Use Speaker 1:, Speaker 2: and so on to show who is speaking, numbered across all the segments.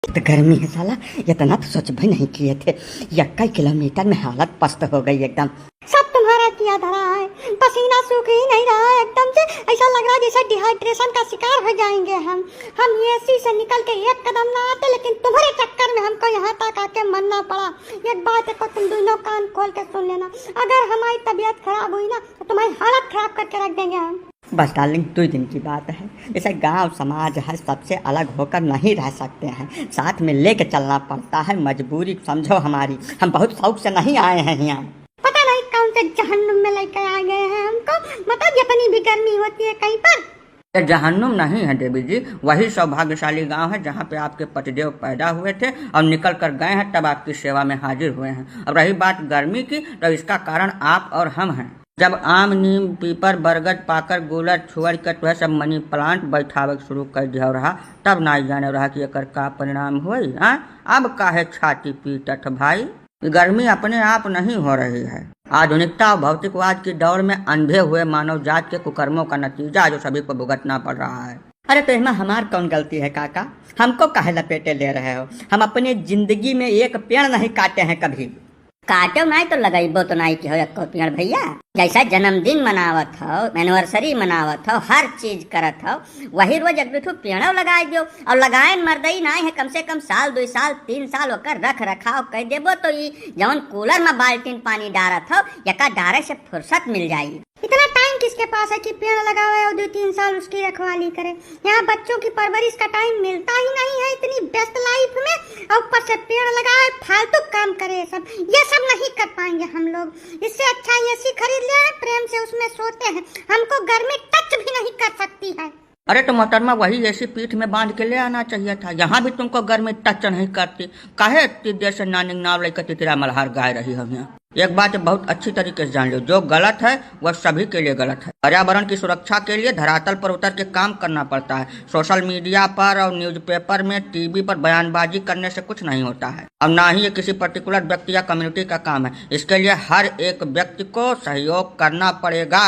Speaker 1: तो गर्मी है साला, इतना तो सोच भी नहीं किए थे। 21 किलोमीटर में हालत पस्त हो गई एकदम।
Speaker 2: सब तुम्हारा किया धरा है, पसीना सूख ही नहीं रहा है एकदम से। ऐसा लग रहा है जैसे डिहाइड्रेशन का शिकार हो जाएंगे हम एसी से निकल के एक कदम ना आते, लेकिन तुम्हारे चक्कर में हमको यहाँ तक आके मरना पड़ा। एक बात को तुम दोनों कान खोल के सुन लेना, अगर हमारी तबीयत खराब हुई ना तो तुम्हारी हालत खराब करके रख देंगे हम।
Speaker 1: बस डार्लिंग 2 दिन की बात है। जैसे गांव समाज है, सबसे अलग होकर नहीं रह सकते हैं, साथ में लेके चलना पड़ता है, मजबूरी समझो हमारी। हम बहुत शौक से नहीं आए हैं यहाँ।
Speaker 2: पता नहीं कौन से जहन्नुम में लेकर आ गए हैं हमको। मतलब जितनी भी गर्मी होती है कहीं पर,
Speaker 1: ये जहन्नुम नहीं है देवी जी, वही सौभाग्यशाली गांव है जहाँ पे आपके पतिदेव पैदा हुए थे और निकल कर गए हैं, तब आपकी सेवा में हाजिर हुए हैं। अब रही बात गर्मी की, तो इसका कारण आप और हम हैं। जब आम, नीम, पीपर, बरगद, पाकर, गुलर, छुअर के तो सब मनी प्लांट बैठावे शुरू कर दिया रहा, तब ना जाने रहा कि एकर का परिणाम हुई। अब काहे छाती पीटत भाई। गर्मी अपने आप नहीं हो रही है, आधुनिकता और भौतिकवाद की दौड़ में अंधे हुए मानव जात के कुकर्मों का नतीजा जो सभी को भुगतना पड़ रहा है। अरे तो इसमें हमार कौन गलती है काका, हमको काहे लपेटे ले रहे हो? हम अपने जिंदगी में एक पेड़ नहीं काटे हैं कभी।
Speaker 2: काटो नहीं तो लगाइबो तो नहीं हो एको पेड़ भैया। जैसा जन्मदिन मनावत हो, एनिवर्सरी मनावत हो, हर चीज करत हो, वही रोज एक बिठू पेड़ो लगाए दो। और लगाए मर्दई नहीं है, कम से कम साल 2 साल 3 साल होकर रख रखाव कर देबो तो ये जवन कूलर में बाल्टीन पानी डारत हो यका डारे से फुर्सत मिल जाएगी। इतना टाइम किसके पास है कि पेड़ लगावे और 2-3 साल उसकी रखवाली करे। यहाँ बच्चों की परवरिश का टाइम मिलता ही नहीं है इतनी व्यस्त लाइफ में, और ऊपर से पेड़ लगाए फालतू काम करे। ये सब नहीं कर पाएंगे हम लोग। इससे अच्छा एसी खरीद ले, प्रेम से उसमें सोते हैं, हमको गर्मी टच भी नहीं कर सकती है।
Speaker 1: अरे तो मोहतरमा वही ऐसी पीठ में बांध के ले आना चाहिए था, यहाँ भी तुमको गर्मी टच नहीं करती। काहे इतनी देर से नानी नाव लेकर तितरा मल्हार गाय रही हो यहाँ। एक बात बहुत अच्छी तरीके से जान लो, जो गलत है वह सभी के लिए गलत है। पर्यावरण की सुरक्षा के लिए धरातल पर उतर के काम करना पड़ता है। सोशल मीडिया पर और न्यूज़पेपर में, टीवी पर बयानबाजी करने से कुछ नहीं होता है, और ना ही ये किसी पर्टिकुलर व्यक्ति या कम्युनिटी का काम है। इसके लिए हर एक व्यक्ति को सहयोग करना पड़ेगा।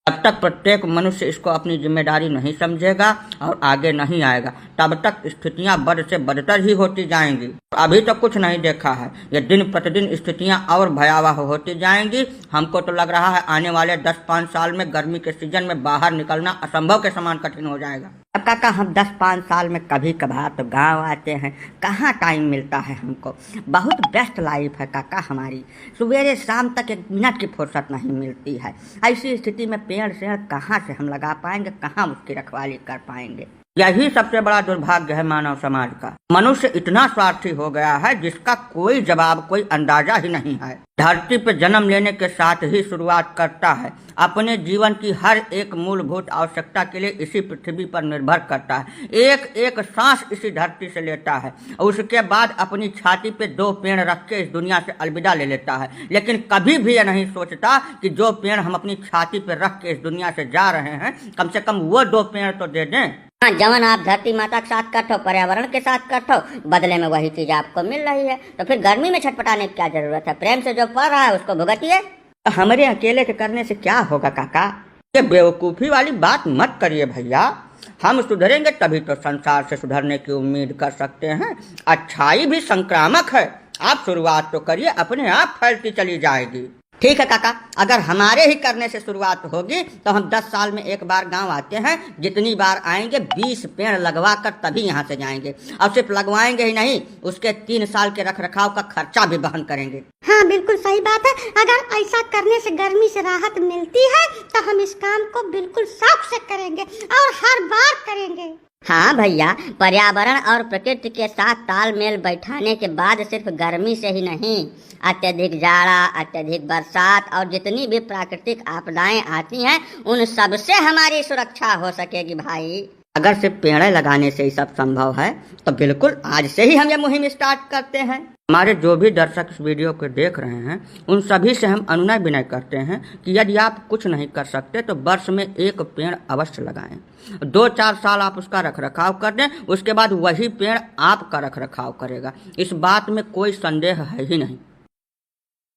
Speaker 1: जब तक प्रत्येक मनुष्य इसको अपनी जिम्मेदारी नहीं समझेगा और आगे नहीं आएगा, तब तक स्थितियां बद से बदतर ही होती जाएंगी। अभी तो कुछ नहीं देखा है, ये दिन प्रतिदिन स्थितियां और भयावह होती जाएंगी। हमको तो लग रहा है आने वाले 10-5 साल में गर्मी के सीजन में बाहर निकलना असंभव के समान कठिन हो जाएगा। अब काका हम 10-5 साल में कभी कभार तो गांव आते हैं, कहाँ टाइम मिलता है हमको। बहुत बेस्ट लाइफ है काका हमारी, सवेरे शाम तक 1 मिनट की फुर्सत नहीं मिलती है। ऐसी स्थिति में पेड़ शेड़ कहाँ से हम लगा पाएंगे, कहाँ उसकी रखवाली कर पाएंगे। यही सबसे बड़ा दुर्भाग्य है मानव समाज का। मनुष्य इतना स्वार्थी हो गया है जिसका कोई जवाब, कोई अंदाजा ही नहीं है। धरती पर जन्म लेने के साथ ही शुरुआत करता है, अपने जीवन की हर एक मूलभूत आवश्यकता के लिए इसी पृथ्वी पर निर्भर करता है। एक एक सांस इसी धरती से लेता है और उसके बाद अपनी छाती पे 2 पेड़ रख के इस दुनिया से अलविदा ले लेता है। लेकिन कभी भी यह नहीं सोचता कि जो पेड़ हम अपनी छाती पे रख के इस दुनिया से जा रहे हैं, कम से कम वो 2 पेड़ तो दे दें।
Speaker 2: जवन आप धरती माता के साथ करते हो, पर्यावरण के साथ करते हो, बदले में वही चीज आपको मिल रही है, तो फिर गर्मी में छटपटाने की क्या जरूरत है? प्रेम से जो पड़ रहा है उसको भुगतिए।
Speaker 1: हमारे अकेले के करने से क्या होगा काका? ये बेवकूफ़ी वाली बात मत करिए भैया। हम सुधरेंगे तभी तो संसार से सुधरने की उम्मीद कर सकते हैं। अच्छाई भी संक्रामक है, आप शुरुआत तो करिए, अपने आप फैलती चली जाएगी। ठीक है काका, अगर हमारे ही करने से शुरुआत होगी तो हम 10 साल में एक बार गांव आते हैं। जितनी बार आएंगे 20 पेड़ लगवा कर तभी यहाँ से जाएंगे। और सिर्फ लगवाएंगे ही नहीं, उसके 3 साल के रख रखाव का खर्चा भी वहन करेंगे।
Speaker 2: हाँ बिल्कुल सही बात है। अगर ऐसा करने से गर्मी से राहत मिलती है तो हम इस काम को बिल्कुल शौक से करेंगे और हर बार करेंगे। हाँ भैया, पर्यावरण और प्रकृति के साथ तालमेल बैठाने के बाद सिर्फ गर्मी से ही नहीं, अत्यधिक जाड़ा, अत्यधिक बरसात और जितनी भी प्राकृतिक आपदाएं आती हैं, उन सब से हमारी सुरक्षा हो सकेगी भाई।
Speaker 1: अगर सिर्फ पेड़ लगाने से ही सब संभव है तो बिल्कुल आज से ही हम ये मुहिम स्टार्ट करते हैं। हमारे जो भी दर्शक इस वीडियो को देख रहे हैं, उन सभी से हम अनुनय विनय करते हैं कि यदि आप कुछ नहीं कर सकते तो वर्ष में 1 पेड़ अवश्य लगाएं। 2-4 साल आप उसका रख रखाव कर दें, उसके बाद वही पेड़ आपका रख रखाव करेगा। इस बात में कोई संदेह है ही नहीं।